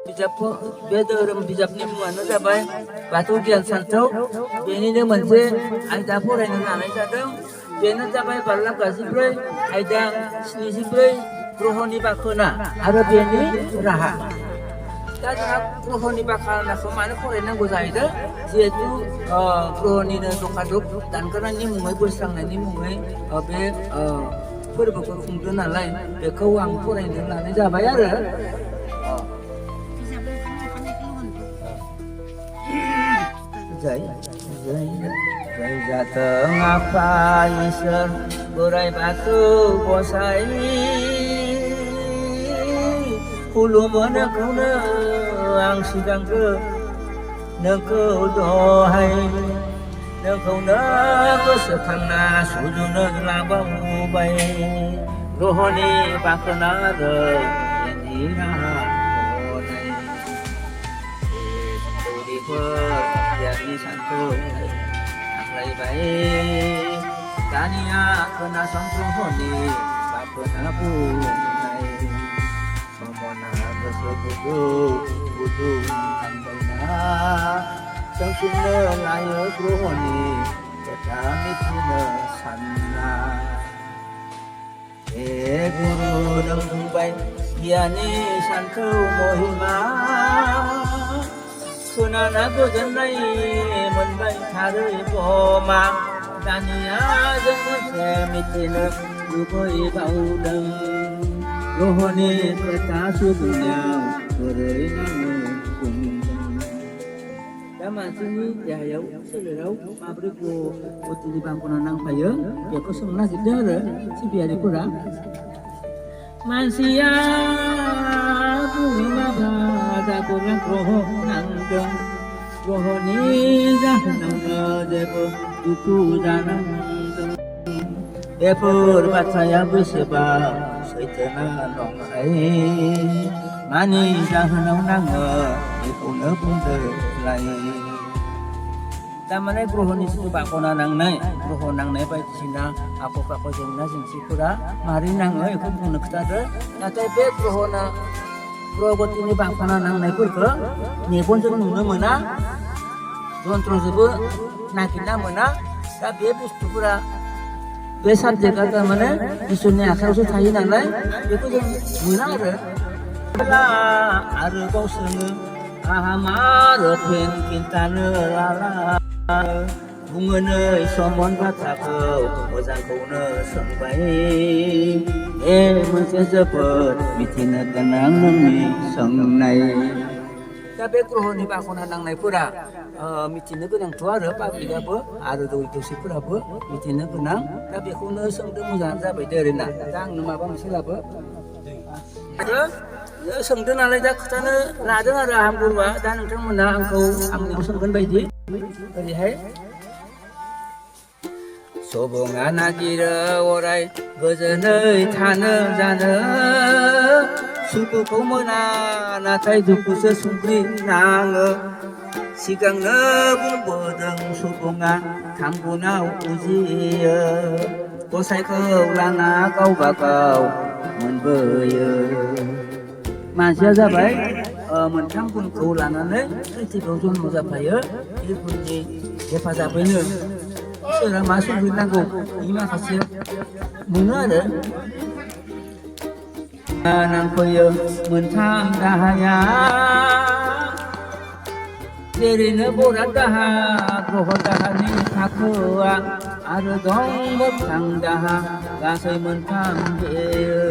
बे धोरोम बिजाबनि मुङानो जाबाय बाथौ गियान सानथौ। बेनिनो मोनसे आयदा फरायनो लानाय जादों। बेनो जाबाय बारलां गाजिब्रै आयदा 74 ग्रहनि बाखोना आरो बेनि राहा। दा जोंहा ग्रहनि बाखोनाखौ मानो फरायनांगौ जाहैदों? जिहेतु ग्रहनिनो दखादुब दानगारनायनि मुङै बोस्रांनायनि मुङै बे फोरबोखौ खुंदों नालाय बेखौ आं फरायनो लानाय जाबाय आरो। जय जाथों आफा इसोर बोराइ बाथौ गसाइ, खुलुमो नोंखौनो आं सिगांग्रो नोंखौ दहाय, नोंखौनो गोसोखांना सुजुनो लाबावबाय। ग्रहनि बाखोना आरो बेनि राहा गियाननि सानथौ आख्लायबाय। दानिया खोनासं ग्रहनि बाखोना बुंनाय, समना गोसो गुदुं थांबायना सोंफिननो लायो ग्रहनि खोथा मिथिनो सानना। हे गुरु नों बुंबाय गियाननि सानथौ महिमा, खोनाना गोजोननाय मोनबाय थारै बमा। दानिया जों मोनसे मिथिनो लुबैबावदों, ग्रहनि खोथा सुजुनायाव बोरै नाङो बुंदों। दा मानसिनि देहायाव सोलेराव माब्रै ग्रहनि बाखोना नांफायो बेखौ सोंनो नागिरदों आरो सिबियारिफोरा। मानसिया बुहुमा बादाखौनो ग्रह नांदों, ग्रहनि जाहोनावनो जेबो दुखु जानांदों। बेफोर बाथ्राया बेसेबा सैथोना नंखाय, मानि जाहोनाव नाङो बेखौनो बुंदोलाय। थारमाने ग्रहनि जिथु बाखोना नांनाय, ग्रह नांनाय बायदिसिना आख' फाख' जेंना जेंसिफोरा मारै नाङो बेखौ बुंनो खिथादो। नाथाय बे ग्रहगतिनि बाखोना नांनायफोरखौ मेगनजों नुनो मोना, जन्त्रजोंबो नागिरना मोना। दा बे बुस्थुफोरा बे साबजेक्टआ थारमाने इसोरनि आखायावसो थायो नालाय बेखौ जों मोना आरोबाव सोङो आहा मा रोखोम खिन्थानो लाला, बुङो नै समन बाथ्राखौ मोजांखौनो सोंबाय। मोनसे जोबोद मिथिनो गोनां नोंनि सोंनाय। दा बे ग्रहनि बाखोना नांनायफोरा मिथिनो गोनांथ' आरो पाब्लिकआबो आरो दौसिफोराबो मिथिनो गोनां। दा बेखौनो सोंदों मोजाङानो जाबाय दे ओरैना। दा आंनो माबा मोनसे लाबो आरो सोंदों नालाय दा खोथानो लादों आरो आं गुरुआ। दा नोंथांमोना आंखौ आंनियाव सोंगोन बायदि ओरैहाय। सुबुङा नागिरो अराय गोजोनै थानो जानो, सुखुखौ मोना नाथाय दुखुसो सुग्रिनाङो। सिगांनो बुंबोदों सुबुङा 3 गुनाव उजियो, गसाइखौ लाना गावबा गाव मोनबोयो। मानसिया जाबाय 3 गुनखौ लानानै प्रिथिबियाव जन्म जाफायो। बे गुननि हेफाजाबैनो सोरहा मा सुबिनांगौ बे माखासे मोनो आरो। नांफैयो 3 दाहाया, जेरैनो बराद दाहा ग्रह दाहानि थाखोआ, आरो दं मोगथां दाहा गासै 3 बेयो।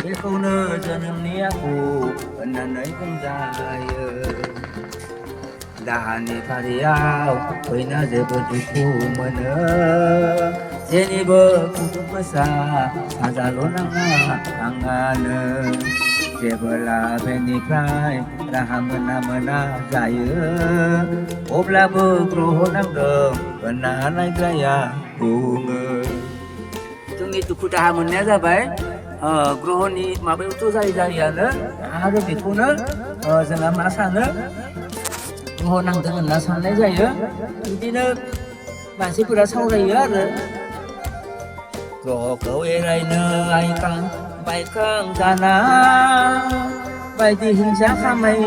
बेखौनो जोनोमनि आखु होननानै बुंजायो। दाहानि फारियाव फैना जेबो दुखु मोनो, जेनिबो दुखु गोसा साजाल' नाङा आंहानो। जेबोला बेनिफ्राय राहा मोना जायो, अब्लाबो ग्रह नांदों होनना नायग्राया बुङो। जोंनि दुखु दाहा मोननाया जाबाय ग्रहनि माबायावथ' जायोआनो। आरो बेखौनो जोंहा मा सानो ग्रह नांदों होनना साननाय जायो। बिदिनो मानसिफोरा सावरायो आरो। ग्रहखौ एरायनो आइखां बायखां जाना, bayti hinsa khamai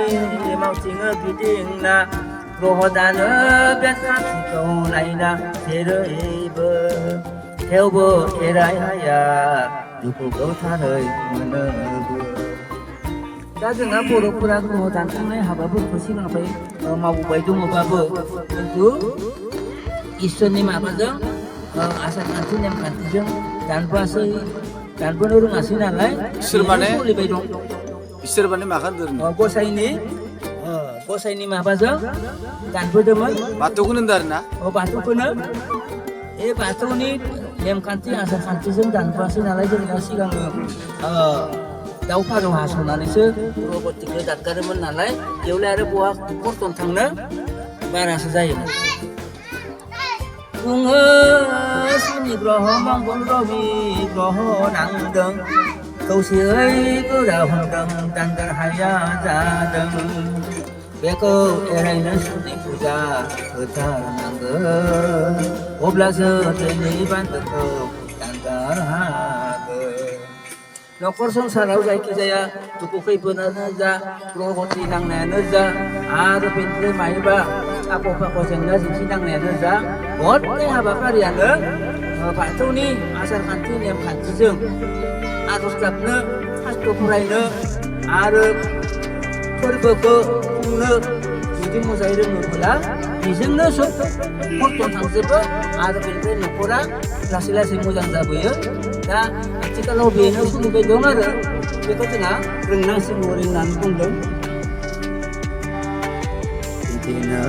mau singa bidingna rohodana bet khati ko naina terebe theo bờ erai haya duku go tharai manabo दा जोंहा बर'फोरा ग्रह दानखांनाय हाबाफोरखौ सिगांनिफ्राय मावबोबाय दङबाबो खिन्थु इसोरनि माबाजों आसार खान्थि नेमखान्थिजों दानबोनो रोङासै नालाय सोलिबाय दं इसोर माने माखा होनदों गसाइनि माबाजों दानबोदोंमोन बाथौखौनो होनदों आरोना बाथौखौनो बाथौनि नेमखान्थि आसार खान्थिजों दानबोआसै नालाय जोंना सिगाङो दाउ फारौ हास'नानैसो रगतिखौ दानगारोमोन नालाय बेवलाय आरो बहा खर्तन थांनो बारासो जायोमोन बुङो सुनि ग्रह मंगल रबि ग्रह नांदों खौसेयै गोरा हमदों दानगार हाया जादों बेखौ एरायनो सुनि फुजा होथारनांगोन अब्लासो दिनै बान्दोखौ दानगार हागोन न'खर संसाराव जायखिजाया दुखु खैफोदानो जा ग्रहथि नांनायानो जा आरो बेनिफ्राय मायोबा आख' फाख' जेंना जेंसि नांनायानो जा गथाय हाबाफारियानो बाथौनि आसार खान्थि नेमखान्थिजों आर'ज गाबनो शास्त्र फरायनो आरो फोरबोखौ खुंनो जुदि मोजाङै रोङोब्ला बेजोंनो सब खर्तन थांजोबो आरो बेनिफ्राय न'खरा लासै लासै मोजां जाबोयो दा आथिखालाव बेनो सोलिबाय दं आरो बेखौ जोंहा रोंनांसिगौ होननानै बुंदों बिदिनो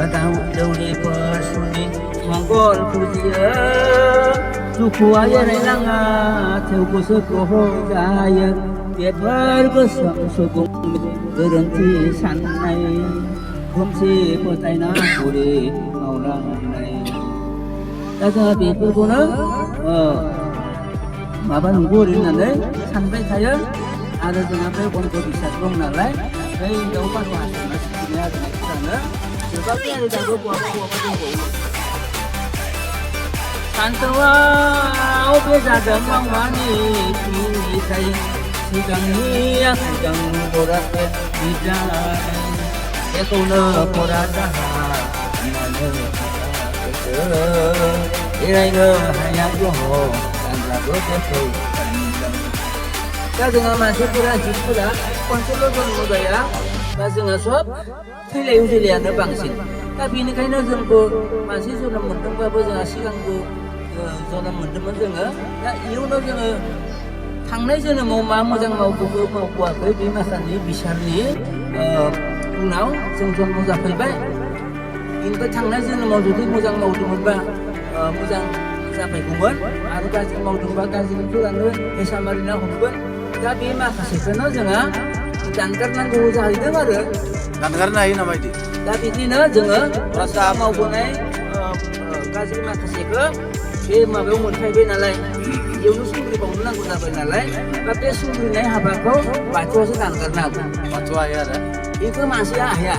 दौरिफोर सुनि मंगल फुजियो दुखुआ एरायलाङा थेवबोसो ग्रह जायो बेफोर गोसोम सुबुंनि गोरोन्थि साननाय खोमसि फोथायना बुरि मावलांनाय दा जोंहा बेफोरखौनो माबा नंगौ होननानै सानबाय थायो आरो जोंहा बे अन्ध बिसास दं नालाय बै दाउ फारौ हास'ना सिबिनाय आरिनायफोरानो जोबाखै आरो दाबो बहाबा दंबावो सानथौआव बे जादों मावनानै फिथाइ सिगांनि आखाइजों बराखै बिजानाय बेखौनो फरा जाहा होननानै एरायनो हाया ग्रह दानब्लाबो बेखौ दा जोंहा मानसिफोरा जिबफोरा खनसेल' जन्म जाया दा जोंहा सब थैलाय उजिलायानो बांसिन दा बेनिखायनो जोंबो मानसि जोनोम मोन्दोंबाबो जोंहा सिगांबो जोनोम मोन्दोंमोन जोङो दा इयुनाव जोङो थांनाय जोनोमाव मा मोजां मावबोखो मावबोआखै बे माखानि बिसारनि उनाव जों जन्म जाफैबाय बेनिफ्राय थांनाय जोनोमाव जुदि मोजां मावदोंमोनबा मोजां जाफैगौमोन आरो गाज्रि मावदोंबा गाज्रिफोरानो हेसा मारिना हमगोन दा बे माखासेखौनो जोंहा दानगारनांगौ जाहैदों आरो दानगारनो हायो नामा बिदि दा बिदिनो जोङो दा मावबोनाय गाज्रि माखासेखौ बे माबायाव मोनफैबाय नालाय बेयावनो सुंग्रिबावनो नांगौ जाबाय नालाय दा बे सुंग्रिनाय हाबाखौ बाथौआसो दानगारनो हागौ बाथौआ हाया आरो बेखौ मानसिया हाया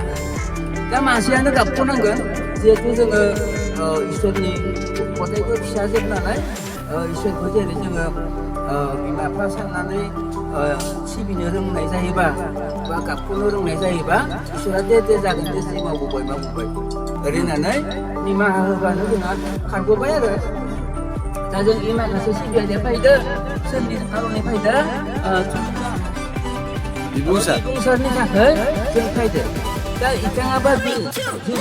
दा मानसियानो गाबख'नांगोन जिहेतु जोङो इसोरनि गथायखौ फिसाजोब नालाय इसोरखौ जेरै जोङो बिमा बिफा साननानै सिबिनो रोंनाय जायोबा बा गाबख'नो रोंनाय जायोबा इसोरा दे जागोन दे जि मावबोबाय ओरै होननानै निमाहा होबानो जोंहा खारग'बाय आरो दा जों इ माखासे सिबियानो फैदो सोरनि खार'नै फैदो बिबुंसारनि थाखाय जों फैदो दा बिथाङाबा जि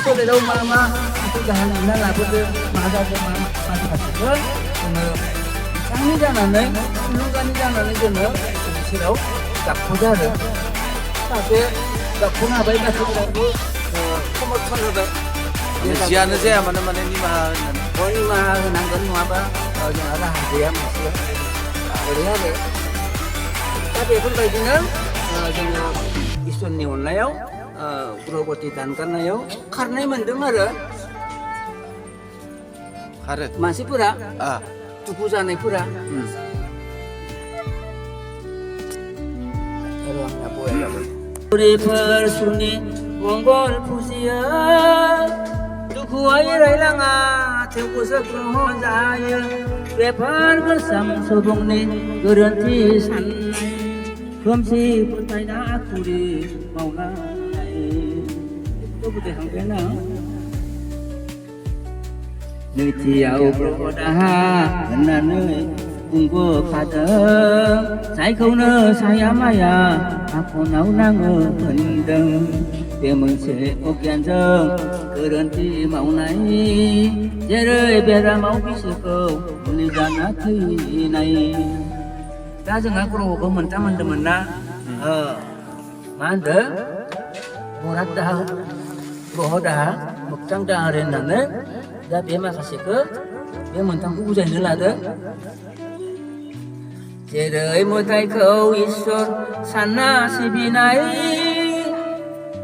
सोलेराव मा मा जाहोन होनना लाबोदो मा जादों मा माखासेखौ जोङो बिथांनि जानानै थुलुंगानि जानानै जोङो इसोराव गाबख'दो आरो जाहाथे गाबख'नो हाबाय गासैबो समर्थन होबाय जियानो जाया मानो माने निमाहा होननानै निमाहा होनांगोन नङाबा जोंहा राहा गैया मोनसे ओरै आरो दा बेफोरबायदिनो जोङो इसोरनि अननायाव ग्रहगति दानगारनायाव खारनाय मोन्दों आरो खारो मानसिफोरा दुखु जानायफोरा बुरैफोर सुनि मंगल फुजियो दुखुआ एरायलाङा थेवबोसो ग्रह जायो बेफोर गोसोम सुबुंनि गोरोन्थि साननाय 검시 못하이나 악구리 마오나 또 부대 한배나 느티야오 브로다 나는 궁고 가득 자이코는 사야마야 아코 나오나고 번등 때문에 옥견정 그런지 마오나이 제를 베라 마오비스고 울리잖아 트이나이 나중 앞으로 오면 따면 나 만들 뭐랐다 뭐하다 먹장다 하랬나는 나 배마 가시고 배문탕 구구자 늘라더 제를 못할 거 있어 산나 시비나이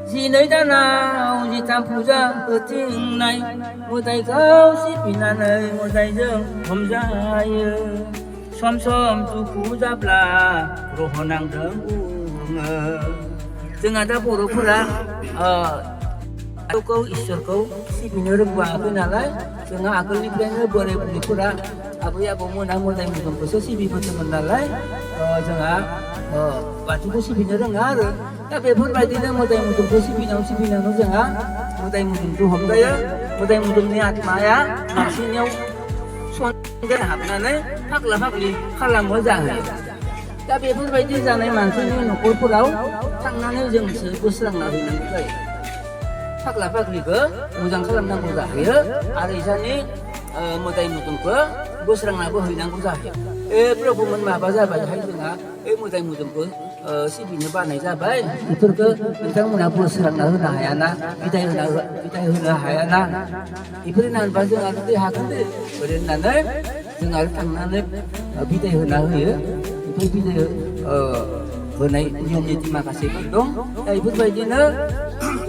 지너이다나 우지 탐푸자 어팅나이 못할 거 시비나는 못할 정 범자여 솜솜 두고 잡라 로호낭 덩우응어 등하다 보로프라 Kau isor kau si binur gua aku nalai tengah aku ni plan boleh beli pura aku ya bomo namu dai mutum ko si bi betul menalai tengah batu ko si binur ngar tapi pun bai dina mo dai mutum ko si binau no tengah mo dai mutum tu hom dai mo dai mutum ni atma ya masih nyau son dai hapna nai fakli khalam mo jang tapi pun bai dina nai mansu ni nokor pulau tangnane jeung si busrang na hinang kai fakli ke mujang kalam nang kuda ya ada isani modai mutum ke busrang nabu hinang kuda prabu men ma baza ba hai tengah modai mutum ke si bini ba nai za bai itu ke tentang mena busrang nabu na hayana kita huna hayana ibri nan ba jeng ati hakun de beren nan jeng ar tangnane bidai huna ya itu bidai benai nyom ni terima kasih dong ibu bai dina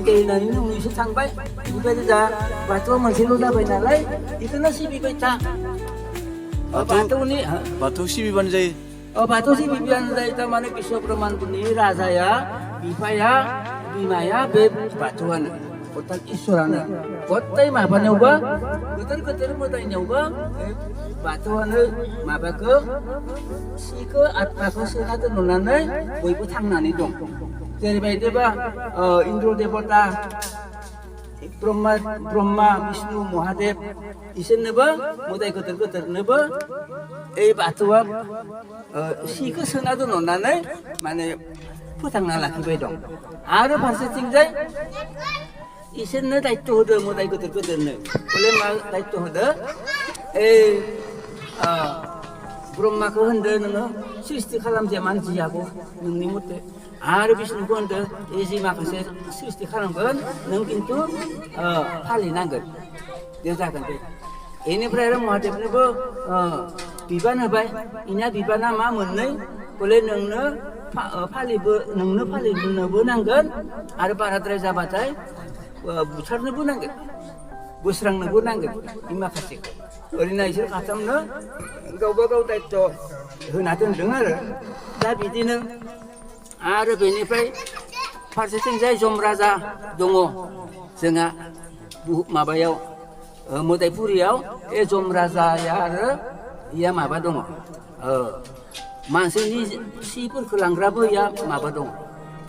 Kaya na nung isip sangbay, ibu pwede da, bato mansilo da bay nalay, ito na si bibay ta. Bato ni, Bato si biban jay. Bato si bibian da ita mana piso praman puni raza ya, bipaya, bimaya, beb, batuan. Kotak isurana, kotay mapan ba? Keter mo tayo niyo ba? Batuan mabako, siko at ako sila to nunanay, boy po tangnani dong. Jadi baik ba Indro Devata Brahma Vishnu Mahadev isen neba modai koter neba batuwa sika senado nonane mane putang nalaki bedong ada pasal tinggai isen ne daito de modai koter ne boleh ma daito de Brahma ko hande nang sristi kalam jaman jiago nang nimutte आरो बिष्णुखौ होनदों जि माखासे सृष्टि खालामगोन नों खिन्थु फालिनांगोन बे जागोन बे बेनिफ्राय आरो महादेबनोबो बिबान होबाय इना बिबाना मा मोननै बले नोंनो फालिनोबो नांगोन आरो बाराद्राय जाबाथाय बुथारनोबो नांगोन बोस्रांनोबो नांगोन इ माखासे ओरैनो इसोर खाथामनो गावबा गाव दायित्व होना दोनदों आरो दा बिदिनो आरो बेनिफ्राय फारसेथिंजाय जमराजा दङ जोंहा माबायाव मोदायपुरियाव जमराजाया आरो इया माबा दङ मानसिनि सिफोरखौ लांग्राबो इया माबा दङ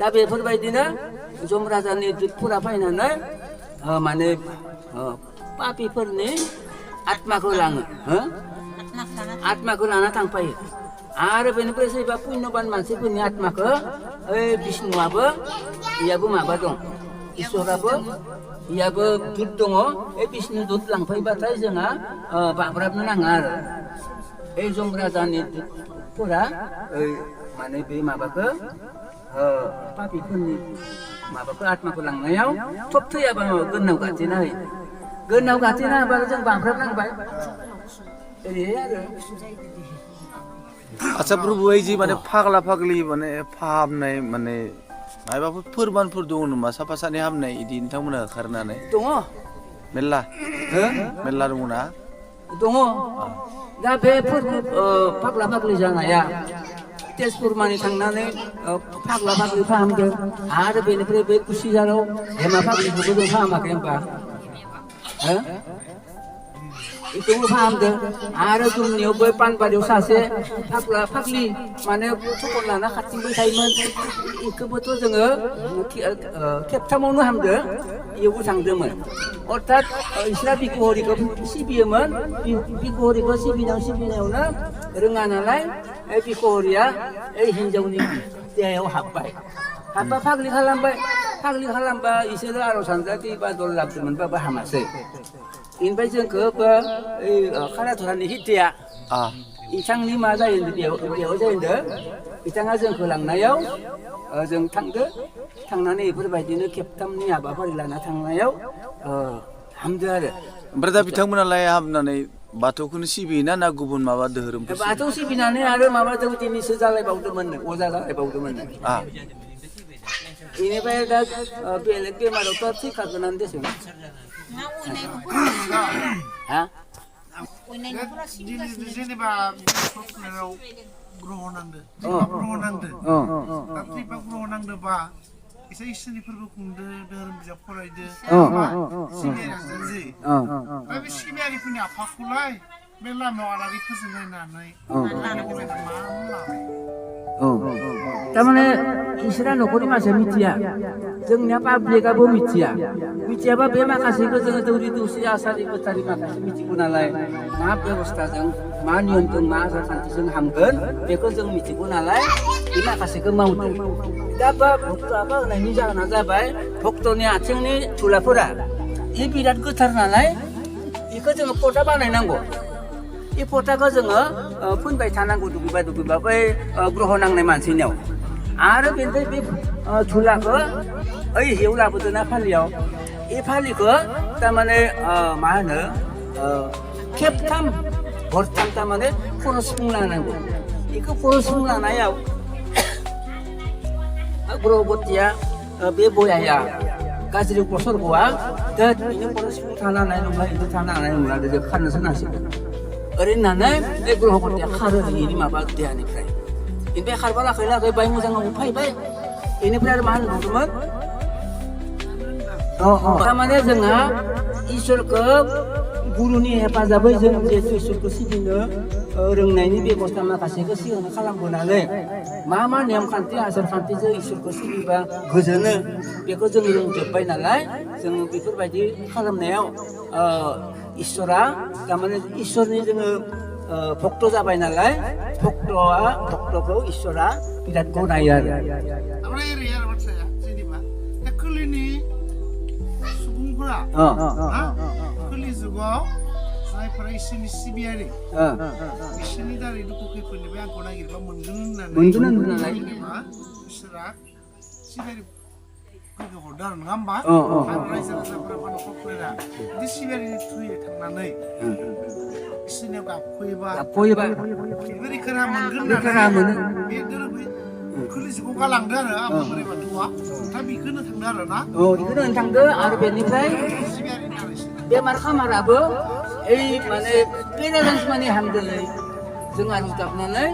दा बेफोरबायदिनो जमराजानि दुतफोरा फैनानै माने पापिफोरनि आत्माखौ लाङो आत्माखौ लाना थांफायो आरो बेनिफ्राय सोरबा पुण्यबान मानसिफोरनि आत्माखौ बिष्णुआबो इयाबो माबा दं इसोराबो इयाबो दुत दङ बिष्णु दुत लांफैबाथाय जोंहा बाब्राबनो नाङा आरो जमराजानि दुतफोरा माने बे माबाखौ पापिफोरनि माबाखौ आत्माखौ लांनायाव थब थैयाबा गोनाव गाथेना होयो गोनाव गाथेना होबानो जों बाब्राबनांबाय ओरैहाय आरो आच्छा प्रभु जी माने फाग्ला फाग्लि माने फाहामनाय माने मायबाफोर फोरमानफोर दङ नामा साफा सानै हामनाय इदि नोंथांमोना होखारनानै दङ मेल्ला मेल्ला दङ ना दङ दा बे फाग्ला फाग्लि जानाया तेजपुर मानि थांनानै फाग्ला फाग्लि फाहामदों आरो बेनिफ्राय बे कुसिझाराव हेमा फाग्लिखौबो जों फाहामाखै होमबा 이쪽으로 파함들 아래 dumniयाव बै पानबारियाव सासे फाग्ला फाग्लि माने थखन लाना खाथिंबाय थायोमोन इखौबोथ' जोङो खेबथामावनो हामदो इयावबो थांदोंमोन अर्थात इसोरा बिखुहरिखौ सिबियोमोन बिखुहरिखौ सिबिनायावनो रोङा नालाय बिखुहरिया हिनजावनि देहायाव हाबबाय फाग्लि खालामबा इसोरो आर'ज हानजाथि बा दल लाबोदोंमोनबाबो हामासै इनिफ्राय जोंखौ खाराधरानि हित्या बिथांनि मा जायो बेयाव जायो बिथाङा जोंखौ लांनायाव जों थांनानै बेफोरबायदिनो खेबथामनि हाबाफारि लाना थांनायाव हामदो आरो ओमफ्राय दा बिथांमोनालाय हामनानै बाथौखौनो सिबियोना ना गुबुन माबा धोरोम बाथौ सिबिनानै आरो माबा दौदिनिसो जालायबावदोंमोन अजा जालायबावदोंमन बेनिफ्राय दा बेलेग बेमारावथ' थैखागोनानो देसुन जेनेबा ग्रह नांदोबा एसे इसोरनि फोरबो खुंदो धोरोम बिजाब फरायदो बे सिबियारिफोरनि आफाखौलाय बे लामायाव आलारि फोजोंलायनानै थारमाने इसोरा न'खरनि मानसिया मिथिया जोंनिया पाब्लिकआबो मिथियाबा बे माखासेखौ जोङो दौरि दौसि आसारि गोथारि माखासे मिथिगौ नालाय मा बेबस्थाजों मा नियमजों मा आसार खान्थिजों हामगोन बेखौ जों मिथिगौ नालाय बे माखासेखौ मावदों दा भक्तआबा होनायनि जाहोना जाबाय भक्तनि आथिंनि थुलाफोरा बे बिराद गोथार नालाय बेखौ जोङो फटा बानायनांगौ बे फटाखौ जोङो फुनबाय थानांगौ दुगैबा बै ग्रह नांनाय मानसिनियाव आरो बेनिफ्राय बे थुलाखौ हेव लाबोदोंना फालियाव बे फालिखौ थारमाने मा होनो खेबथाम हरथाम थारमाने खर' सुफुंलांनांगौ बेखौ खर' सुफुंलांनायाव ग्रहबतीया बे बयाया गाज्रि गसरग'आ दा बेनो खर' सुफुं थानो हानाय नंला बिदि थानो हानाय नंला जों खारनोसो नांसिगोन ओरैनो होननानै बे ग्रहबतीया खारो बेनि माबा देहानिफ्राय बेनिफ्राय खारबा लाखै बाय मोजाङाव फैबाय बेनिफ्राय आरो मा होनबावदोंमोन थारमाने जोंहा इसोरखौ गुरुनि हेफाजाबै जों जिहेतु इसोरखौ सिबिनो रोंनायनि बेबस्था माखासेखौ सिगांनो खालामबोनानै मा नेम खान्थि आसार खान्थिजों इसोरखौ सिबिबा गोजोनो बेखौ जों रोंजोब्बाय नालाय जों बेफोरबायदि खालामनायाव इसोरा थारमाने इसोरनि जोङो भक्त जाबाय नालाय भक्तखौ इसोरा बिराद गनायो आरो ओमफ्राय ओरै आरो बाथ्राया जेनेबा दा खोलिनि सुबुंफोरा खोलि जुगाव जायफोरा इसोरनि सिबियारि इसोरनि दारै दुखु खैफोदनिफ्राय आंखौ नागिरबा मोनगोन होननानै इसोरा सिबियारि हरदों आरो नङा होमबा आरो रायजो राजाफोरा बा न'खरफोरा बिदि सिबियारिनि थ्रुयै थांनानै इसोरनियाव गाबख'योबा बेबायदि खोना मोनगोन होननानै बे धोरोमै खोलि जुगाव गालांदो आरो आफा बोराइ बाथौआ दा बेखौनो थांदो आरो ना बेखौनो थांदो आरो बेनिफ्राय बेमार खामाराबो माने पेरालाइस माने हामदोलै जों आरज गाबनानै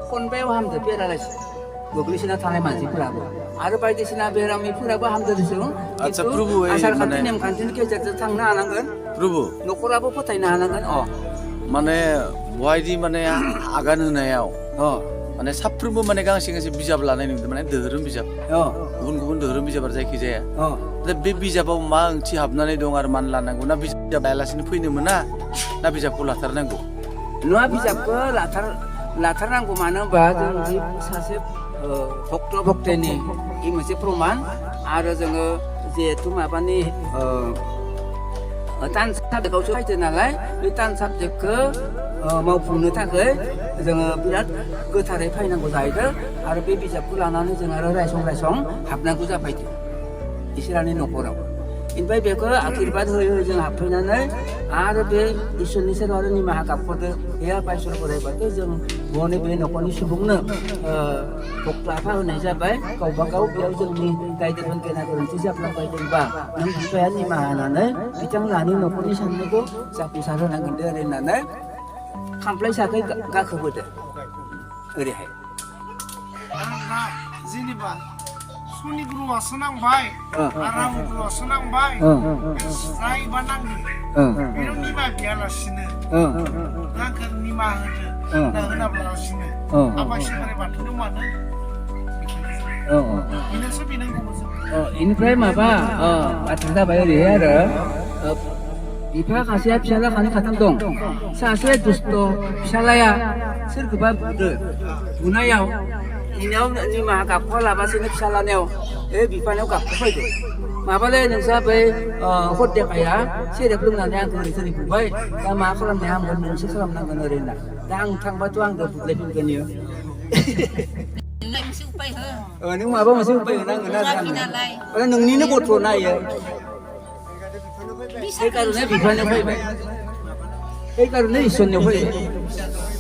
खनबायाव हामदो पेरालाइस गोग्लैसोना थानाय मानसिफोराबो आरो बायदिसिना बेरामिफोराबो हामदो देसुन आसार खान्थि नेमखान्थिनि गेजेरजों थांनो हानांगोन प्रभु न'खराबो फोथायनो हानांगोन माने बहायदि माने आगान होनायाव माने साफ्रोमबो माने गांसे बिजाब लानाय नुदों माने धोरोम बिजाब गुबुन धोरोम बिजाब आरो जायखि जाया दा बे बिजाबाव मा ओंथि हाबनानै दं आरो मान लानांगौ ना बिजाब लायालासिनो फैनो मोना ना बिजाबखौ लाथारनांगौ नङा बिजाबखौ लाथारनांगौ मानो होनबा जों सासे भक्तनि बे मोनसे प्रमान आरो जोङो जिहेथु माबानि तान साबजेक्टआवसो फैदो नालाय बे तान साबजेक्टखौ मावफुंनो थाखाय जोङो बिराद गोथारै फैनांगौ जाहैदों आरो बे बिजाबखौ लानानै जों आरो रायसं हाबनांगौ जाफैदो इसोरानि न'खराव ओमफ्राय बेखौ आशीर्बाद होयै जों हाबफैनानै आरो बे इसोरनि सेराव आरो निमाहा गाबख'दो बे आफा इसोर बोराइ बाथौ जों बे न'खरनि सुबुंनो भक्त आफा होनाय जाबाय गावबा गाव बेयाव जोंनि दायदोफोर गेना गोरोन्थि जाफ्लांबायदोंबा नों बिफाया निमाहा होनानै बिथांलाहानि न'खरनि साननायखौ जाफुंसार होनांगोन दे होननानै खामफ्लाय साखै गाखोबोदो ओरैहाय जेनेबा सनिगुरुआसो नांबाय आरामुगुरुआसो नांबाय जायबा नांगो बेयाव निमा गैयालासिनो आंखौ निमा होदो ना होनाब्लालासिनो आफा इसोर बाथौनो मानो बेनोसो बिनांगौमोन जों इनिफ्राय माबा बाथ्रा जाबाय ओरैहाय आरो बिफा सासेया फिसाला खानै खाथाम दं सासे दुस्त फिसालाया सोरखौबा बुदो बुनायाव इनाव निमाहा गाबख'वा लाबासिनो फिसालानियाव बिफानियाव गाबख'फैदो माबालै नोंस्रा बै हरदेखाया सेरेब लोंनानै आंखौ नोंसोरनि बुबाय दा मा खालामनाया हामगोन नोंसो खालामनांगोन ओरै होनना दा आं थांबाथ' आंखौ बुलायफिनगोन इयो नों माबा मोनसे उपाय होनांगोन आरो नोंनिनो गथ' नायो बे कारणे बिफानियाव फैबाय बे कारणे इसोरनियाव फैबाय